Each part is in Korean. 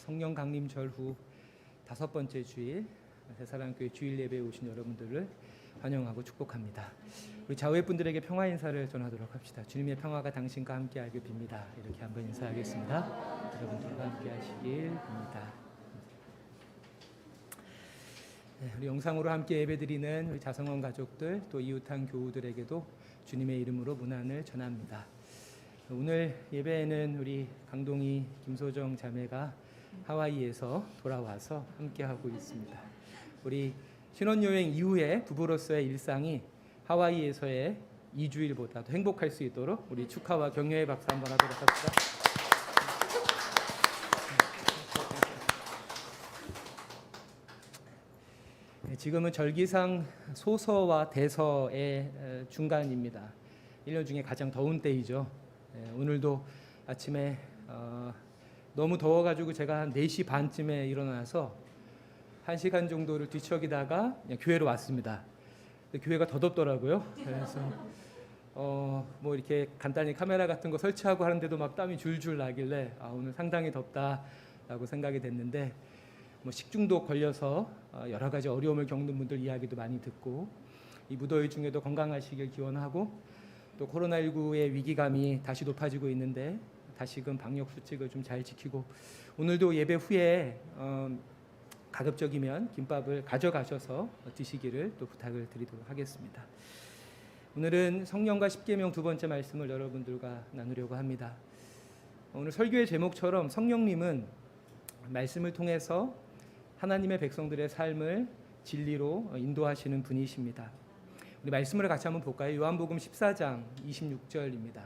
성령 강림절 후 5번째 주일 새사랑교회 주일 예배에 오신 여러분들을 환영하고 축복합니다. 우리 좌우의 분들에게 평화 인사를 전하도록 합시다. 주님의 평화가 당신과 함께 하길 빕니다. 이렇게 한번 인사하겠습니다. 여러분들과 함께 하시길 빕니다. 우리 영상으로 함께 예배드리는 우리 자성원 가족들 또 이웃한 교우들에게도 주님의 이름으로 문안을 전합니다. 오늘 예배에는 우리 강동희 김소정 자매가 하와이에서 돌아와서 함께하고 있습니다. 우리 신혼여행 이후에 부부로서의 일상이 하와이에서의 2주일보다 더 행복할 수 있도록 우리 축하와 격려의 박수 한번 하도록 합시다. 지금은 절기상 소서와 대서의 중간입니다. 1년 중에 가장 더운 때이죠. 오늘도 아침에 너무 더워가지고 제가 한 4시 반쯤에 일어나서 1시간 정도를 뒤척이다가 교회로 왔습니다. 교회가 더 덥더라고요. 그래서 뭐 이렇게 간단히 카메라 같은 거 설치하고 하는데도 막 땀이 줄줄 나길래 오늘 상당히 덥다라고 생각이 됐는데 뭐 식중독 걸려서 여러 가지 어려움을 겪는 분들 이야기도 많이 듣고 이 무더위 중에도 건강하시길 기원하고 또 코로나19의 위기감이 다시 높아지고 있는데 다시금 방역 수칙을 좀 잘 지키고 오늘도 예배 후에 가급적이면 김밥을 가져가셔서 드시기를 또 부탁을 드리도록 하겠습니다. 오늘은 성령과 십계명 2번째 말씀을 여러분들과 나누려고 합니다. 오늘 설교의 제목처럼 성령님은 말씀을 통해서 하나님의 백성들의 삶을 진리로 인도하시는 분이십니다. 우리 말씀을 같이 한번 볼까요? 요한복음 14장 26절입니다.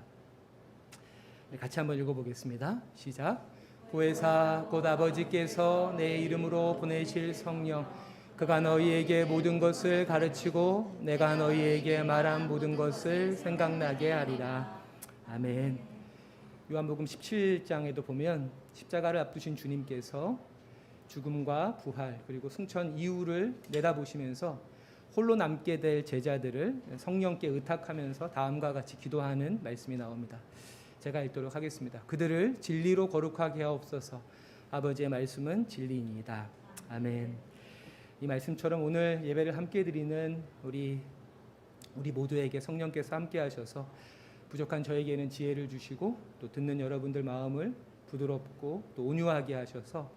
같이 한번 읽어보겠습니다. 시작. 보혜사 곧 아버지께서 내 이름으로 보내실 성령 그가 너희에게 모든 것을 가르치고 내가 너희에게 말한 모든 것을 생각나게 하리라. 아멘. 요한복음 17장에도 보면 십자가를 앞두신 주님께서 죽음과 부활 그리고 승천 이후를 내다보시면서 홀로 남게 될 제자들을 성령께 의탁하면서 다음과 같이 기도하는 말씀이 나옵니다. 제가 읽도록 하겠습니다. 그들을 진리로 거룩하게 하옵소서. 아버지의 말씀은 진리이니이다. 아멘. 이 말씀처럼 오늘 예배를 함께 드리는 우리 모두에게 성령께서 함께 하셔서 부족한 저에게는 지혜를 주시고 또 듣는 여러분들 마음을 부드럽고 또 온유하게 하셔서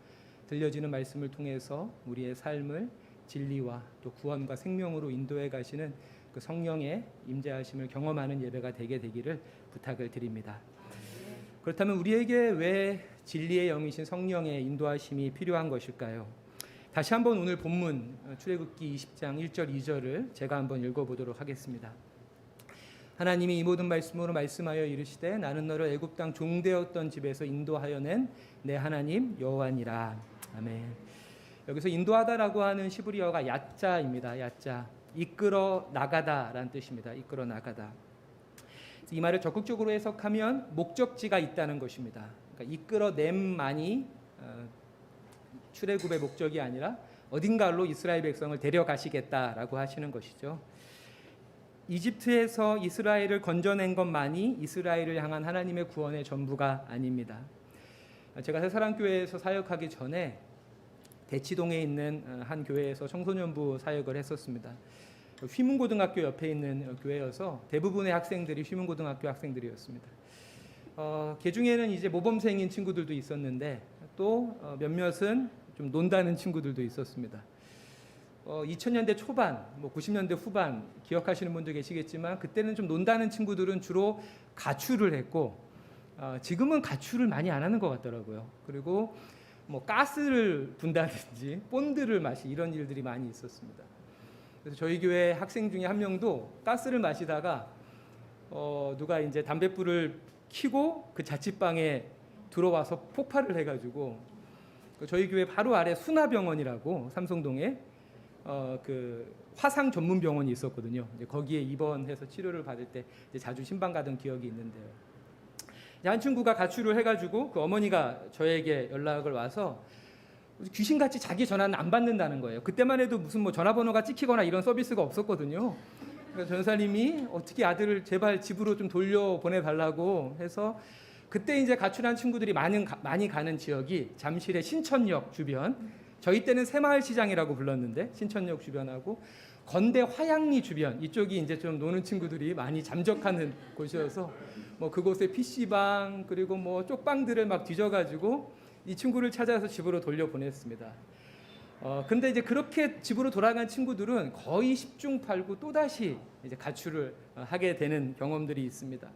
들려지는 말씀을 통해서 우리의 삶을 진리와 또 구원과 생명으로 인도해 가시는 그 성령의 임재하심을 경험하는 예배가 되게 되기를 부탁을 드립니다. 그렇다면 우리에게 왜 진리의 영이신 성령의 인도하심이 필요한 것일까요? 다시 한번 오늘 본문 출애굽기 20장 1절 2절을 제가 한번 읽어보도록 하겠습니다. 하나님이 이 모든 말씀으로 말씀하여 이르시되 나는 너를 애굽 땅 종되었던 집에서 인도하여 낸 내 하나님 여호와니라. 아멘. 여기서 인도하다라고 하는 시브리어가 야자입니다. 야자. 이끌어 나가다라는 뜻입니다. 이끌어 나가다. 이 말을 적극적으로 해석하면 목적지가 있다는 것입니다. 그러니까 이끌어냄만이 출애굽의 목적이 아니라 어딘가로 이스라엘 백성을 데려가시겠다라고 하시는 것이죠. 이집트에서 이스라엘을 건져낸 것만이 이스라엘을 향한 하나님의 구원의 전부가 아닙니다. 제가 새사랑교회에서 사역하기 전에 대치동에 있는 한 교회에서 청소년부 사역을 했었습니다. 휘문고등학교 옆에 있는 교회여서 대부분의 학생들이 휘문고등학교 학생들이었습니다. 그 중에는 이제 모범생인 친구들도 있었는데 또 몇몇은 좀 논다는 친구들도 있었습니다. 2000년대 초반, 90년대 후반 기억하시는 분도 계시겠지만 그때는 좀 논다는 친구들은 주로 가출을 했고 지금은 가출을 많이 안 하는 것 같더라고요. 그리고 가스를 분다든지 본드를 마시 이런 일들이 많이 있었습니다. 그래서 저희 교회 학생 중에 한 명도 가스를 마시다가 누가 이제 담뱃불을 켜고 그 자취방에 들어와서 폭발을 해가지고 저희 교회 바로 아래 순화병원이라고 삼성동에 그 화상 전문 병원이 있었거든요. 이제 거기에 입원해서 치료를 받을 때 이제 자주 신방 가던 기억이 있는데요. 한 친구가 가출을 해가지고 그 어머니가 저에게 연락을 와서 귀신같이 자기 전화는 안 받는다는 거예요. 그때만 해도 무슨 전화번호가 찍히거나 이런 서비스가 없었거든요. 그러니까 전사님이 어떻게 아들을 제발 집으로 좀 돌려보내달라고 해서 그때 이제 가출한 친구들이 많이 가는 지역이 잠실의 신천역 주변, 저희 때는 새마을시장이라고 불렀는데 신천역 주변하고 건대 화양리 주변, 이쪽이 이제 좀 노는 친구들이 많이 잠적하는 곳이어서 뭐 그곳에 PC방 그리고 뭐 쪽방들을 막 뒤져가지고 이 친구를 찾아서 집으로 돌려보냈습니다. 근데 이제 그렇게 집으로 돌아간 친구들은 거의 10중 8구 또다시 이제 가출을 하게 되는 경험들이 있습니다.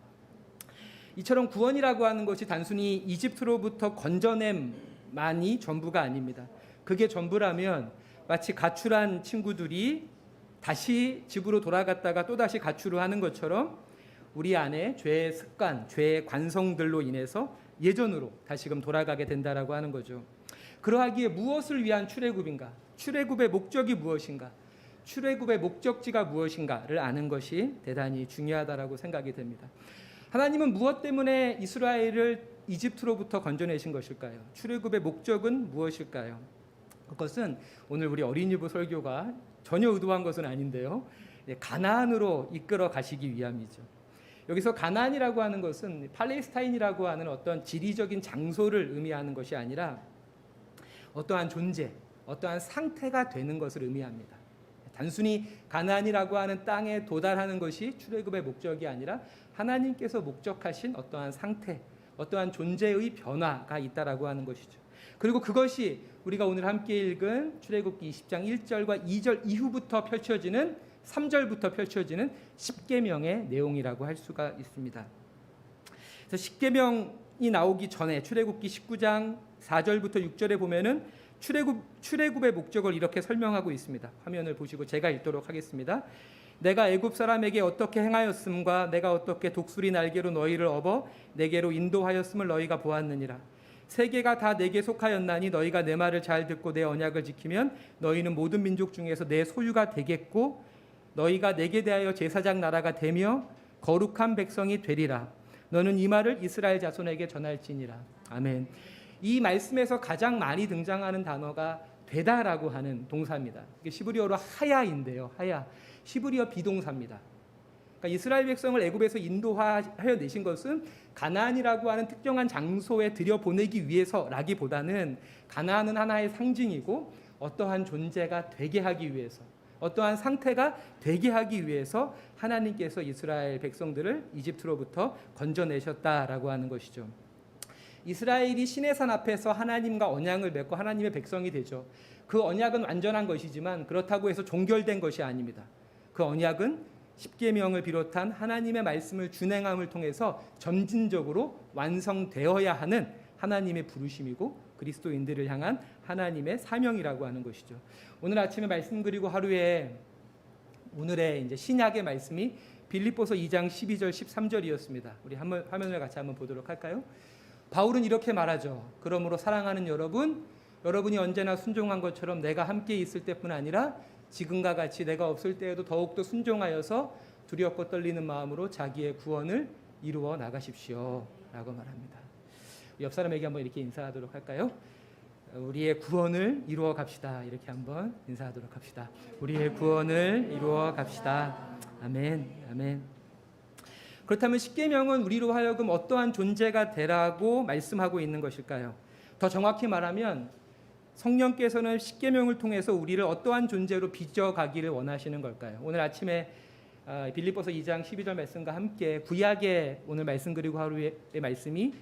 이처럼 구원이라고 하는 것이 단순히 이집트로부터 건져냄만이 전부가 아닙니다. 그게 전부라면 마치 가출한 친구들이 다시 집으로 돌아갔다가 또다시 가출을 하는 것처럼 우리 안에 죄의 습관, 죄의 관성들로 인해서 예전으로 다시금 돌아가게 된다라고 하는 거죠. 그러하기에 무엇을 위한 출애굽인가? 출애굽의 목적이 무엇인가? 출애굽의 목적지가 무엇인가를 아는 것이 대단히 중요하다라고 생각이 됩니다. 하나님은 무엇 때문에 이스라엘을 이집트로부터 건져내신 것일까요? 출애굽의 목적은 무엇일까요? 그것은 오늘 우리 어린이부 설교가 전혀 의도한 것은 아닌데요. 가나안으로 이끌어 가시기 위함이죠. 여기서 가나안이라고 하는 것은 팔레스타인이라고 하는 어떤 지리적인 장소를 의미하는 것이 아니라 어떠한 존재, 어떠한 상태가 되는 것을 의미합니다. 단순히 가나안이라고 하는 땅에 도달하는 것이 출애굽의 목적이 아니라 하나님께서 목적하신 어떠한 상태, 어떠한 존재의 변화가 있다라고 하는 것이죠. 그리고 그것이 우리가 오늘 함께 읽은 출애굽기 20장 1절과 2절 이후부터 펼쳐지는 3절부터 펼쳐지는 십계명의 내용이라고 할 수가 있습니다. 그래서 십계명이 나오기 전에 출애굽기 19장 4절부터 6절에 보면은 출애굽의 목적을 이렇게 설명하고 있습니다. 화면을 보시고 제가 읽도록 하겠습니다. 내가 애굽 사람에게 어떻게 행하였음과 내가 어떻게 독수리 날개로 너희를 업어 내게로 인도하였음을 너희가 보았느니라. 세계가 다 내게 속하였나니 너희가 내 말을 잘 듣고 내 언약을 지키면 너희는 모든 민족 중에서 내 소유가 되겠고 너희가 내게 대하여 제사장 나라가 되며 거룩한 백성이 되리라. 너는 이 말을 이스라엘 자손에게 전할지니라. 아멘. 이 말씀에서 가장 많이 등장하는 단어가 되다라고 하는 동사입니다. 이게 시브리어로 하야인데요. 하야. 시브리어 비동사입니다. 그러니까 이스라엘 백성을 애굽에서 인도하여 내신 것은 가나안이라고 하는 특정한 장소에 들여보내기 위해서라기보다는 가나안은 하나의 상징이고 어떠한 존재가 되게 하기 위해서, 어떠한 상태가 되게 하기 위해서 하나님께서 이스라엘 백성들을 이집트로부터 건져내셨다라고 하는 것이죠. 이스라엘이 시내산 앞에서 하나님과 언약을 맺고 하나님의 백성이 되죠. 그 언약은 완전한 것이지만 그렇다고 해서 종결된 것이 아닙니다. 그 언약은 십계명을 비롯한 하나님의 말씀을 준행함을 통해서 점진적으로 완성되어야 하는 하나님의 부르심이고 그리스도인들을 향한 하나님의 사명이라고 하는 것이죠. 오늘 아침에 말씀 그리고 하루에 오늘의 이제 신약의 말씀이 빌립보서 2장 12절 13절이었습니다. 우리 화면을 같이 한번 보도록 할까요? 바울은 이렇게 말하죠. 그러므로 사랑하는 여러분이 언제나 순종한 것처럼 내가 함께 있을 때뿐 아니라 지금과 같이 내가 없을 때에도 더욱더 순종하여서 두렵고 떨리는 마음으로 자기의 구원을 이루어 나가십시오 라고 말합니다. 옆 사람에게 한번 이렇게 인사하도록 할까요? 우리의 구원을 이루어 갑시다. 이렇게 한번 인사하도록 합시다. 우리의 구원을 이루어 갑시다. 아멘. 아멘. 그렇다면 십계명은 우리로 하여금 어떠한 존재가 되라고 말씀하고 있는 것일까요? 더 정확히 말하면 성령께서는 십계명을 통해서 우리를 어떠한 존재로 빚어가기를 원하시는 걸까요? 오늘 아침에 빌립보서 2장 12절 말씀과 함께 구약의 오늘 말씀 그리고 하루의 말씀이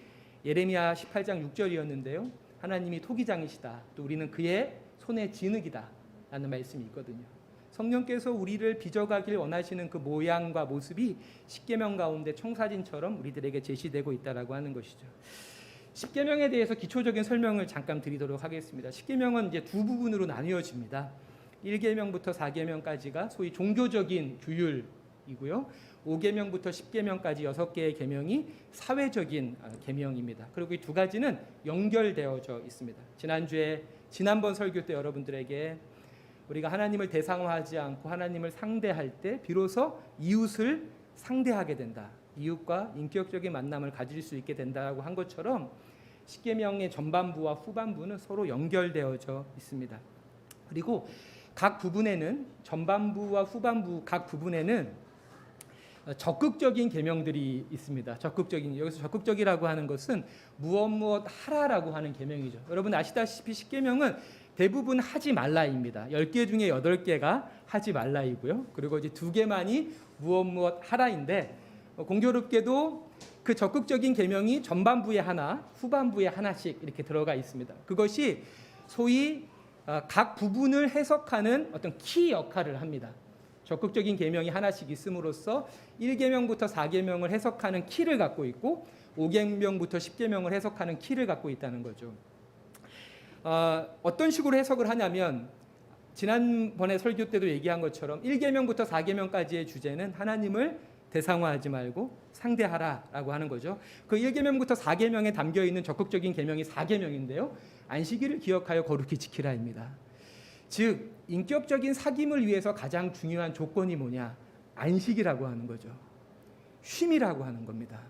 예레미야 18장 6절이었는데요. 하나님이 토기장이시다. 또 우리는 그의 손의 진흙이다 라는 말씀이 있거든요. 성령께서 우리를 빚어가길 원하시는 그 모양과 모습이 십계명 가운데 청사진처럼 우리들에게 제시되고 있다라고 하는 것이죠. 십계명에 대해서 기초적인 설명을 잠깐 드리도록 하겠습니다. 십계명은 이제 두 부분으로 나뉘어집니다. 1계명부터 4계명까지가 소위 종교적인 규율이고요. 5계명부터 10계명까지 6개의 계명이 사회적인 계명입니다. 그리고 이 두 가지는 연결되어져 있습니다. 지난번 설교 때 여러분들에게 우리가 하나님을 대상화하지 않고 하나님을 상대할 때 비로소 이웃을 상대하게 된다. 이웃과 인격적인 만남을 가질 수 있게 된다고 한 것처럼 십계명의 전반부와 후반부는 서로 연결되어져 있습니다. 그리고 각 부분에는 전반부와 후반부 각 부분에는 적극적인 계명들이 있습니다. 여기서 적극적이라고 하는 것은 무엇 하라라고 하는 계명이죠. 여러분 아시다시피 10계명은 대부분 하지 말라입니다. 10개 중에 8개가 하지 말라이고요. 그리고 이제 2개만이 무엇 하라인데, 공교롭게도 그 적극적인 계명이 전반부에 하나, 후반부에 하나씩 이렇게 들어가 있습니다. 그것이 소위 각 부분을 해석하는 어떤 키 역할을 합니다. 적극적인 계명이 하나씩 있음으로써 1계명부터 4계명을 해석하는 키를 갖고 있고 5계명부터 10계명을 해석하는 키를 갖고 있다는 거죠. 어떤 식으로 해석을 하냐면, 지난번에 설교 때도 얘기한 것처럼 1계명부터 4계명까지의 주제는 하나님을 대상화하지 말고 상대하라라고 하는 거죠. 그 1계명부터 4계명에 담겨 있는 적극적인 계명이 4계명인데요. 안식일을 기억하여 거룩히 지키라입니다. 즉 인격적인 사귐을 위해서 가장 중요한 조건이 뭐냐? 안식이라고 하는 거죠. 쉼이라고 하는 겁니다.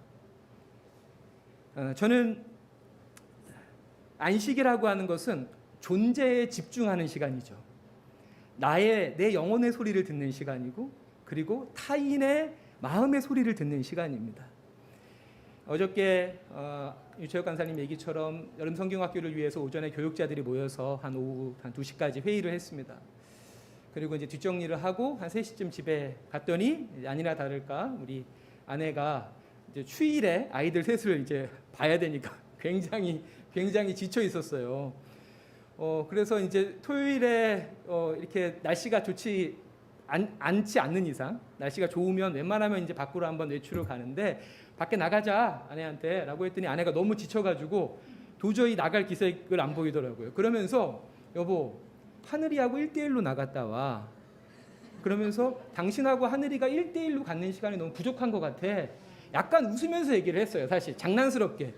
저는 안식이라고 하는 것은 존재에 집중하는 시간이죠. 내 영혼의 소리를 듣는 시간이고, 그리고 타인의 마음의 소리를 듣는 시간입니다. 어저께 유채혁 강사님 얘기처럼 여름 성경학교를 위해서 오전에 교육자들이 모여서 한 오후 한 2시까지 회의를 했습니다. 그리고 이제 뒷정리를 하고 한 3시쯤 집에 갔더니 아니나 다를까 우리 아내가 이제 추일에 아이들 셋을 이제 봐야 되니까 굉장히 지쳐 있었어요. 그래서 이제 토요일에 이렇게 날씨가 좋지 않지 않는 이상, 날씨가 좋으면 웬만하면 이제 밖으로 한번 외출을 가는데, 밖에 나가자 아내한테 라고 했더니 아내가 너무 지쳐가지고 도저히 나갈 기색을 안 보이더라고요. 그러면서 여보, 하늘이하고 1대1로 나갔다 와. 그러면서 당신하고 하늘이가 1대1로 갖는 시간이 너무 부족한 것 같아. 약간 웃으면서 얘기를 했어요. 사실 장난스럽게.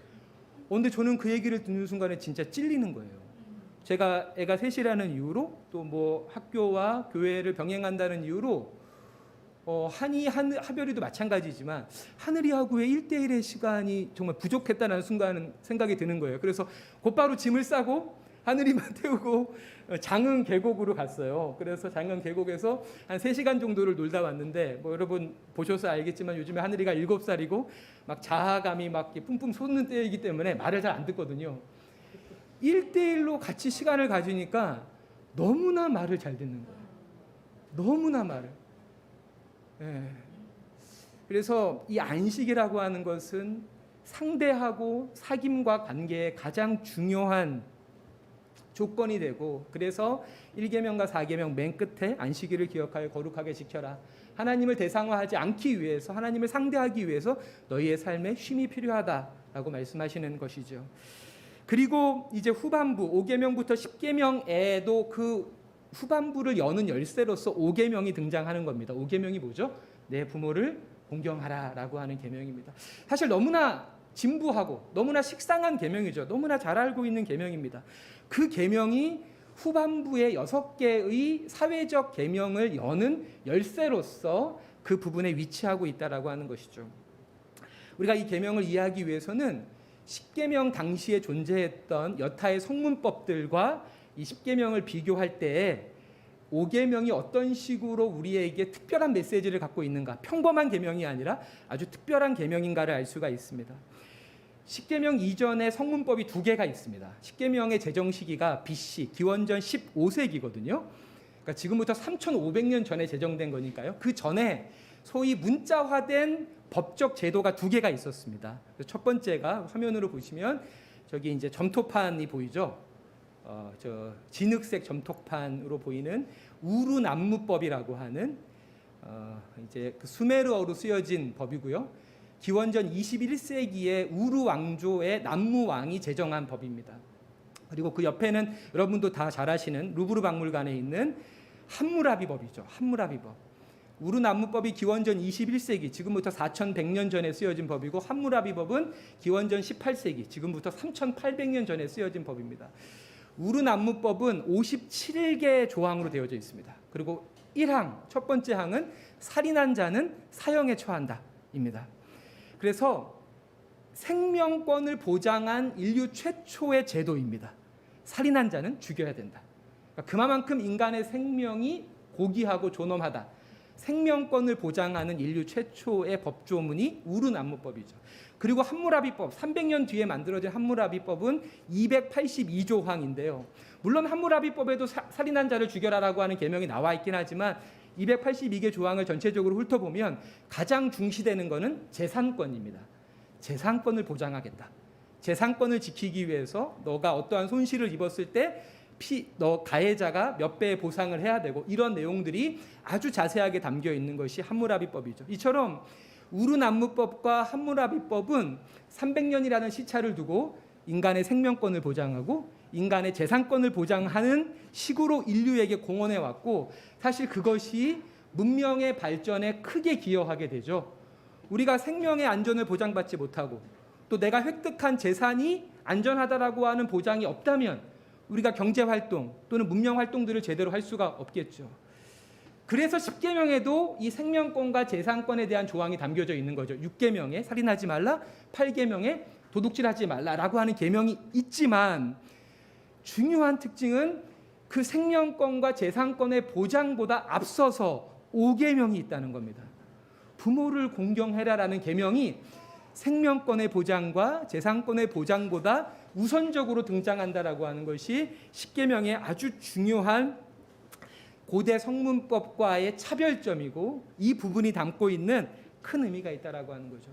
근데 저는 그 얘기를 듣는 순간에 진짜 찔리는 거예요. 제가 애가 셋이라는 이유로, 또 뭐 학교와 교회를 병행한다는 이유로 하별이도 마찬가지지만 하늘이하고의 1대1의 시간이 정말 부족했다는 순간 생각이 드는 거예요. 그래서 곧바로 짐을 싸고 하늘이만 태우고 장흥 계곡으로 갔어요. 그래서 장흥 계곡에서 한 3시간 정도를 놀다 왔는데, 뭐 여러분 보셔서 알겠지만 요즘에 하늘이가 7살이고 막 자아감이 막 뿜뿜 솟는 때이기 때문에 말을 잘 안 듣거든요. 1대1로 같이 시간을 가지니까 너무나 말을 잘 듣는 거예요. 너무나 말을. 그래서 이 안식이라고 하는 것은 상대하고 사귐과 관계의 가장 중요한 조건이 되고, 그래서 1계명과 4계명 맨 끝에 안식일을 기억하여 거룩하게 지켜라. 하나님을 대상화하지 않기 위해서, 하나님을 상대하기 위해서 너희의 삶에 쉼이 필요하다라고 말씀하시는 것이죠. 그리고 이제 후반부 5계명부터 10계명에도 그 후반부를 여는 열쇠로서 5계명이 등장하는 겁니다. 5계명이 뭐죠? 내 부모를 공경하라라고 하는 계명입니다. 사실 너무나 진부하고 너무나 식상한 계명이죠. 너무나 잘 알고 있는 계명입니다. 그 계명이 후반부의 6개의 사회적 계명을 여는 열쇠로서 그 부분에 위치하고 있다라고 하는 것이죠. 우리가 이 계명을 이해하기 위해서는 10계명 당시에 존재했던 여타의 성문법들과 이 10계명을 비교할 때에 5계명이 어떤 식으로 우리에게 특별한 메시지를 갖고 있는가, 평범한 계명이 아니라 아주 특별한 계명인가를 알 수가 있습니다. 10계명 이전에 성문법이 2개가 있습니다. 10계명의 제정 시기가 BC, 기원전 15세기거든요. 그러니까 지금부터 3,500년 전에 제정된 거니까요. 그 전에 소위 문자화된 법적 제도가 2개가 있었습니다. 첫 번째가 화면으로 보시면 저기 이제 점토판이 보이죠. 저 진흙색 점토판으로 보이는 우르남무법이라고 하는 이제 그 수메르어로 쓰여진 법이고요. 기원전 21세기에 우르 왕조의 남무 왕이 제정한 법입니다. 그리고 그 옆에는 여러분도 다 잘 아시는 루브르 박물관에 있는 함무라비 법이죠. 함무라비 법. 우르남무법이 기원전 21세기, 지금부터 4100년 전에 쓰여진 법이고, 함무라비 법은 기원전 18세기, 지금부터 3800년 전에 쓰여진 법입니다. 우르남무법은 57개 조항으로 되어져 있습니다. 그리고 1항, 첫 번째 항은 살인한 자는 사형에 처한다입니다. 그래서 생명권을 보장한 인류 최초의 제도입니다. 살인한 자는 죽여야 된다. 그러니까 그만큼 인간의 생명이 고귀하고 존엄하다. 생명권을 보장하는 인류 최초의 법조문이 우르난무법이죠. 그리고 함무라비법, 300년 뒤에 만들어진 함무라비법은 282조 항인데요. 물론 함무라비법에도 살인한 자를 죽여라라고 하는 계명이 나와 있긴 하지만 282개 조항을 전체적으로 훑어보면 가장 중시되는 것은 재산권입니다. 재산권을 보장하겠다. 재산권을 지키기 위해서 너가 어떠한 손실을 입었을 때 너 가해자가 몇 배의 보상을 해야 되고, 이런 내용들이 아주 자세하게 담겨 있는 것이 함무라비법이죠. 이처럼 우르난무법과 함무라비법은 300년이라는 시차를 두고 인간의 생명권을 보장하고 인간의 재산권을 보장하는 식으로 인류에게 공헌해 왔고, 사실 그것이 문명의 발전에 크게 기여하게 되죠. 우리가 생명의 안전을 보장받지 못하고 또 내가 획득한 재산이 안전하다라고 하는 보장이 없다면 우리가 경제활동 또는 문명활동들을 제대로 할 수가 없겠죠. 그래서 10계명에도 이 생명권과 재산권에 대한 조항이 담겨져 있는 거죠. 6계명에 살인하지 말라, 8계명에 도둑질하지 말라라고 하는 계명이 있지만, 중요한 특징은 그 생명권과 재산권의 보장보다 앞서서 5계명이 있다는 겁니다. 부모를 공경해라라는 계명이 생명권의 보장과 재산권의 보장보다 우선적으로 등장한다라고 하는 것이 10계명의 아주 중요한 고대 성문법과의 차별점이고, 이 부분이 담고 있는 큰 의미가 있다라고 하는 거죠.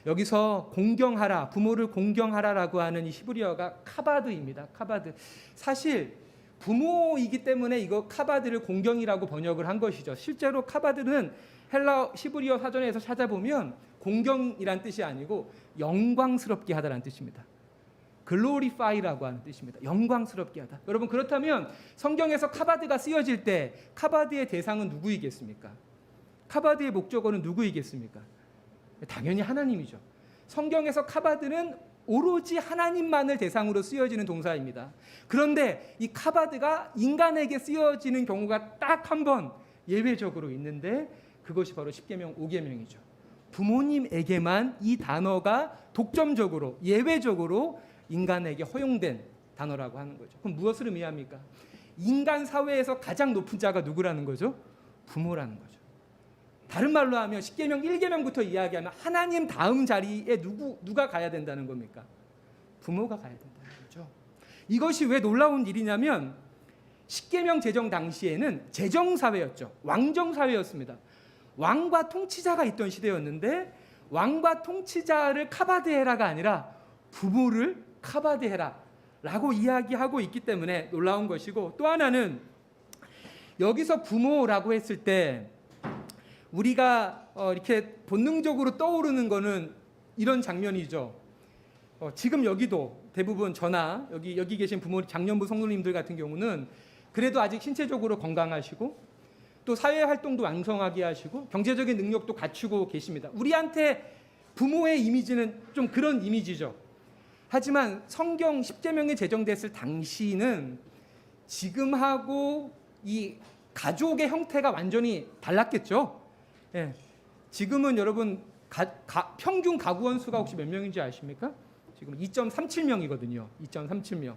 여기서 공경하라, 부모를 공경하라라고 하는 이 히브리어가 카바드입니다. 카바드. 사실 부모이기 때문에 이거 카바드를 공경이라고 번역을 한 것이죠. 실제로 카바드는 헬라 히브리어 사전에서 찾아보면 공경이란 뜻이 아니고 영광스럽게 하다라는 뜻입니다. glorify라고 하는 뜻입니다. 영광스럽게 하다. 여러분, 그렇다면 성경에서 카바드가 쓰여질 때 카바드의 대상은 누구이겠습니까? 카바드의 목적어는 누구이겠습니까? 당연히 하나님이죠. 성경에서 카바드는 오로지 하나님만을 대상으로 쓰여지는 동사입니다. 그런데 이 카바드가 인간에게 쓰여지는 경우가 딱 한 번 예외적으로 있는데, 그것이 바로 10계명 5계명이죠. 부모님에게만 이 단어가 독점적으로 예외적으로 인간에게 허용된 단어라고 하는 거죠. 그럼 무엇을 의미합니까? 인간 사회에서 가장 높은 자가 누구라는 거죠? 부모라는 거죠. 다른 말로 하면 10계명 1계명부터 이야기하면 하나님 다음 자리에 누가 가야 된다는 겁니까? 부모가 가야 된다는 거죠. 이것이 왜 놀라운 일이냐면 10계명 제정 당시에는 제정사회였죠. 왕정사회였습니다. 왕과 통치자가 있던 시대였는데, 왕과 통치자를 카바드해라가 아니라 부모를 카바드해라 라고 이야기하고 있기 때문에 놀라운 것이고, 또 하나는 여기서 부모라고 했을 때 우리가 이렇게 본능적으로 떠오르는 거는 이런 장면이죠. 지금 여기도 대부분 저나 여기 계신 부모, 장년부 성도님들 같은 경우는 그래도 아직 신체적으로 건강하시고 또 사회활동도 왕성하게 하시고 경제적인 능력도 갖추고 계십니다. 우리한테 부모의 이미지는 좀 그런 이미지죠. 하지만 성경 10계명이 제정됐을 당시는 지금하고 이 가족의 형태가 완전히 달랐겠죠. 예. 지금은 여러분 평균 가구원 수가 혹시 몇 명인지 아십니까? 지금 2.37명이거든요. 2.37명.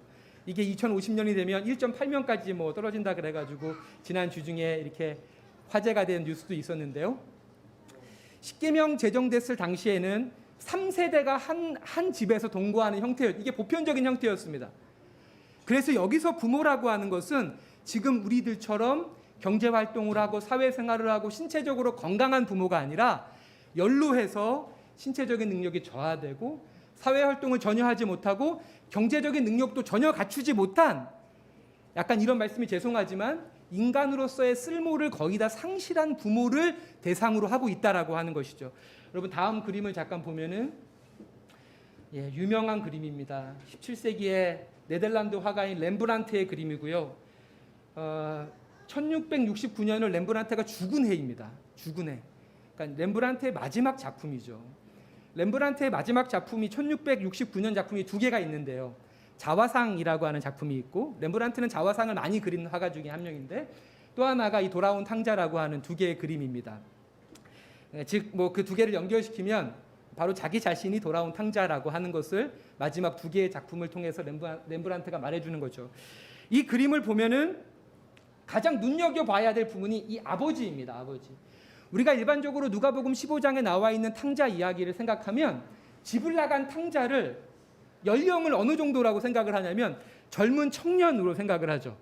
이게 2050년이 되면 1.8명까지 뭐 떨어진다 그래가지고 지난 주 중에 이렇게 화제가 된 뉴스도 있었는데요. 10계명 제정됐을 당시에는 3세대가 한 집에서 동거하는 형태였, 이게 보편적인 형태였습니다. 그래서 여기서 부모라고 하는 것은 지금 우리들처럼 경제활동을 하고 사회생활을 하고 신체적으로 건강한 부모가 아니라 연로해서 신체적인 능력이 저하되고 사회활동을 전혀 하지 못하고 경제적인 능력도 전혀 갖추지 못한, 약간 이런 말씀이 죄송하지만 인간으로서의 쓸모를 거의 다 상실한 부모를 대상으로 하고 있다라고 하는 것이죠. 여러분, 다음 그림을 잠깐 보면은 유명한 그림입니다. 17세기의 네덜란드 화가인 렘브란트의 그림이고요. 1669년을 렘브란트가 죽은 해입니다. 죽은 해. 그러니까 렘브란트의 마지막 작품이죠. 렘브란트의 마지막 작품이 1669년 작품이 두 개가 있는데요. 자화상이라고 하는 작품이 있고, 렘브란트는 자화상을 많이 그린 화가 중에 한 명인데, 또 하나가 이 돌아온 탕자라고 하는 두 개의 그림입니다. 즉 뭐 그 두 개를 연결시키면 바로 자기 자신이 돌아온 탕자라고 하는 것을 마지막 두 개의 작품을 통해서 렘브란트가 말해주는 거죠. 이 그림을 보면은 가장 눈여겨봐야 될 부분이 이 아버지입니다. 아버지. 우리가 일반적으로 누가복음 15장에 나와 있는 탕자 이야기를 생각하면 집을 나간 탕자를 연령을 어느 정도라고 생각을 하냐면 젊은 청년으로 생각을 하죠.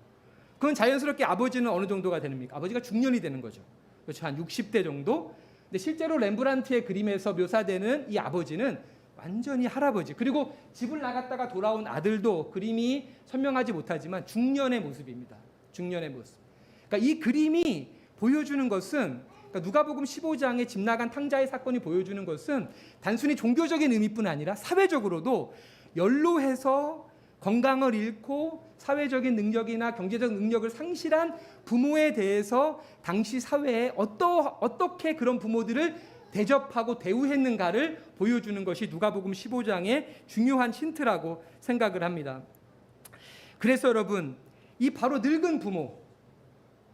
그건 자연스럽게 아버지는 어느 정도가 됩니까? 아버지가 중년이 되는 거죠. 그렇죠. 한 60대 정도. 근데 실제로 렘브란트의 그림에서 묘사되는 이 아버지는 완전히 할아버지. 그리고 집을 나갔다가 돌아온 아들도 그림이 선명하지 못하지만 중년의 모습입니다. 중년의 모습. 그러니까 이 그림이 보여주는 것은, 그러니까 누가복음 15장에 집 나간 탕자의 사건이 보여주는 것은 단순히 종교적인 의미뿐 아니라 사회적으로도 연로해서 건강을 잃고 사회적인 능력이나 경제적 능력을 상실한 부모에 대해서 당시 사회에 어떻게 그런 부모들을 대접하고 대우했는가를 보여주는 것이 누가복음 15장의 중요한 힌트라고 생각을 합니다. 그래서 여러분, 이 바로 늙은 부모,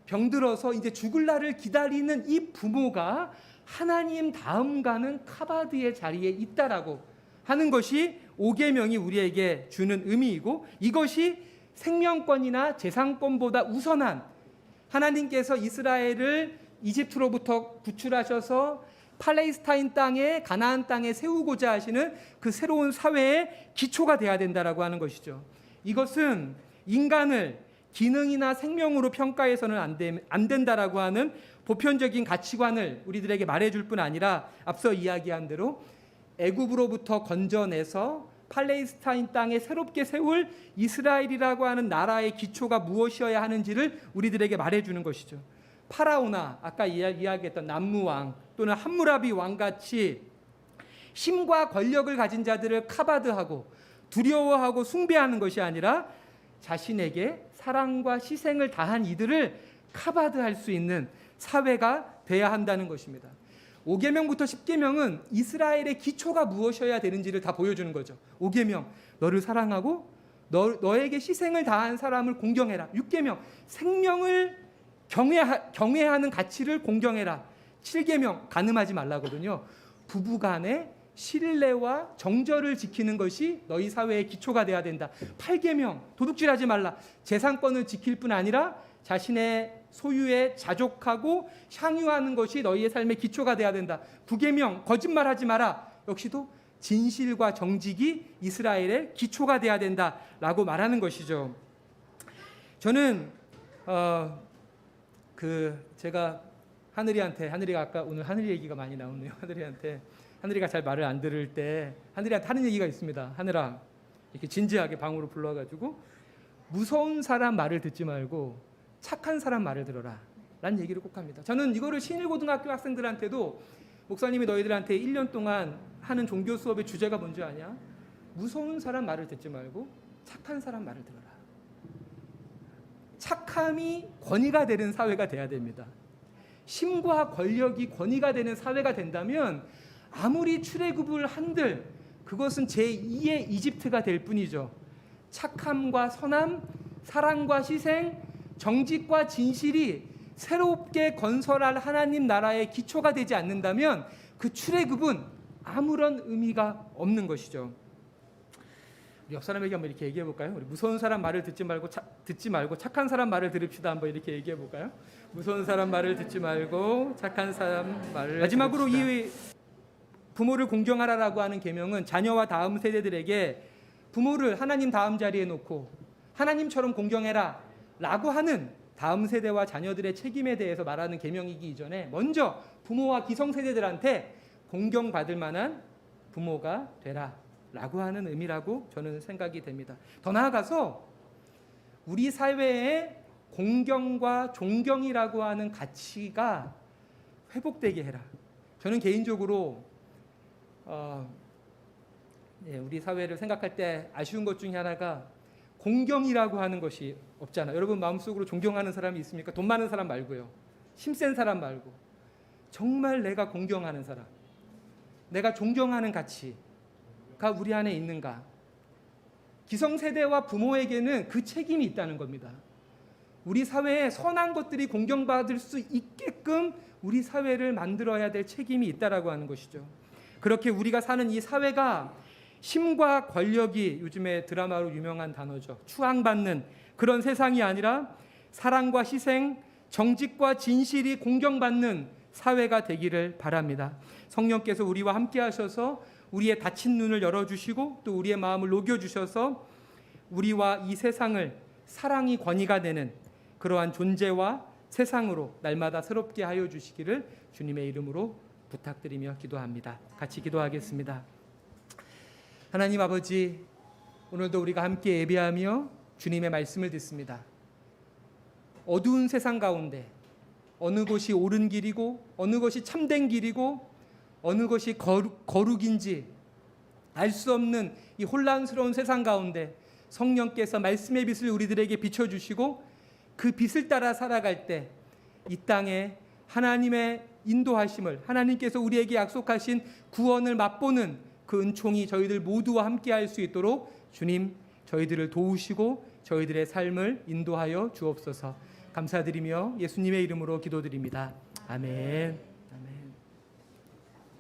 병들어서 이제 죽을 날을 기다리는 이 부모가 하나님 다음 가는 카바드의 자리에 있다라고 하는 것이 오계명이 우리에게 주는 의미이고, 이것이 생명권이나 재산권보다 우선한, 하나님께서 이스라엘을 이집트로부터 구출하셔서 팔레스타인 땅에, 가나안 땅에 세우고자 하시는 그 새로운 사회의 기초가 되어야 된다라고 하는 것이죠. 이것은 인간을 기능이나 생명으로 평가해서는 안 된다라고 하는 보편적인 가치관을 우리들에게 말해줄 뿐 아니라 앞서 이야기한 대로 애굽으로부터 건져내서 팔레스타인 땅에 새롭게 세울 이스라엘이라고 하는 나라의 기초가 무엇이어야 하는지를 우리들에게 말해주는 것이죠. 파라오나 아까 이야기했던 남무왕 또는 함무라비 왕같이 힘과 권력을 가진 자들을 카바드하고 두려워하고 숭배하는 것이 아니라 자신에게 사랑과 희생을 다한 이들을 카바드할 수 있는 사회가 돼야 한다는 것입니다. 5계명부터 10계명은 이스라엘의 기초가 무엇이어야 되는지를 다 보여주는 거죠. 5계명, 너를 사랑하고 너에게 희생을 다한 사람을 공경해라. 6계명, 생명을 경외하는 가치를 공경해라. 7계명, 간음하지 말라거든요. 부부간의 신뢰와 정절을 지키는 것이 너희 사회의 기초가 돼야 된다. 8계명, 도둑질하지 말라. 재산권을 지킬 뿐 아니라 자신의 소유에 자족하고 향유하는 것이 너희의 삶의 기초가 돼야 된다. 9계명, 거짓말하지 마라. 역시도 진실과 정직이 이스라엘의 기초가 돼야 된다라고 말하는 것이죠. 저는 제가 하늘이가 아까 오늘 하늘이 얘기가 많이 나오네요. 하늘이가 잘 말을 안 들을 때 하늘이한테 하는 얘기가 있습니다. 하늘아, 이렇게 진지하게 방으로 불러가지고 무서운 사람 말을 듣지 말고 착한 사람 말을 들어라 라는 얘기를 꼭 합니다. 저는 이거를 신일고등학교 학생들한테도, 목사님이 너희들한테 1년 동안 하는 종교 수업의 주제가 뭔지 아냐? 무서운 사람 말을 듣지 말고 착한 사람 말을 들어라. 착함이 권위가 되는 사회가 돼야 됩니다. 힘과 권력이 권위가 되는 사회가 된다면 아무리 출애굽을 한들 그것은 제2의 이집트가 될 뿐이죠. 착함과 선함, 사랑과 희생, 정직과 진실이 새롭게 건설할 하나님 나라의 기초가 되지 않는다면 그 출애굽은 아무런 의미가 없는 것이죠. 우리 옆 사람에게 한번 이렇게 얘기해 볼까요? 우리 무서운 사람 말을 듣지 말고 착한 사람 말을 들읍시다. 한번 이렇게 얘기해 볼까요? 무서운 사람 말을 듣지 말고 착한 사람 말을 마지막으로 들읍시다. 이 부모를 공경하라라고 하는 계명은 자녀와 다음 세대들에게 부모를 하나님 다음 자리에 놓고 하나님처럼 공경해라 라고 하는 다음 세대와 자녀들의 책임에 대해서 말하는 계명이기 이전에 먼저 부모와 기성세대들한테 공경받을 만한 부모가 되라 라고 하는 의미라고 저는 생각이 됩니다. 더 나아가서 우리 사회에 공경과 존경이라고 하는 가치가 회복되게 해라. 저는 개인적으로 우리 사회를 생각할 때 아쉬운 것 중에 하나가 공경이라고 하는 것이 없잖아요. 여러분 마음속으로 존경하는 사람이 있습니까? 돈 많은 사람 말고요. 힘센 사람 말고. 정말 내가 공경하는 사람, 내가 존경하는 가치가 우리 안에 있는가? 기성세대와 부모에게는 그 책임이 있다는 겁니다. 우리 사회에 선한 것들이 공경받을 수 있게끔 우리 사회를 만들어야 될 책임이 있다라고 하는 것이죠. 그렇게 우리가 사는 이 사회가 힘과 권력이, 요즘에 드라마로 유명한 단어죠, 추앙받는 그런 세상이 아니라 사랑과 희생, 정직과 진실이 공경받는 사회가 되기를 바랍니다. 성령께서 우리와 함께 하셔서 우리의 닫힌 눈을 열어주시고 또 우리의 마음을 녹여주셔서 우리와 이 세상을 사랑이 권위가 되는 그러한 존재와 세상으로 날마다 새롭게 하여 주시기를 주님의 이름으로 부탁드리며 기도합니다. 같이 기도하겠습니다. 하나님 아버지, 오늘도 우리가 함께 예배하며 주님의 말씀을 듣습니다. 어두운 세상 가운데 어느 것이 옳은 길이고 어느 것이 참된 길이고 어느 것이 거룩인지 알 수 없는 이 혼란스러운 세상 가운데 성령께서 말씀의 빛을 우리들에게 비춰주시고 그 빛을 따라 살아갈 때 이 땅에 하나님의 인도하심을, 하나님께서 우리에게 약속하신 구원을 맛보는 그 은총이 저희들 모두와 함께 할 수 있도록 주님 저희들을 도우시고 저희들의 삶을 인도하여 주옵소서. 감사드리며 예수님의 이름으로 기도드립니다. 아멘.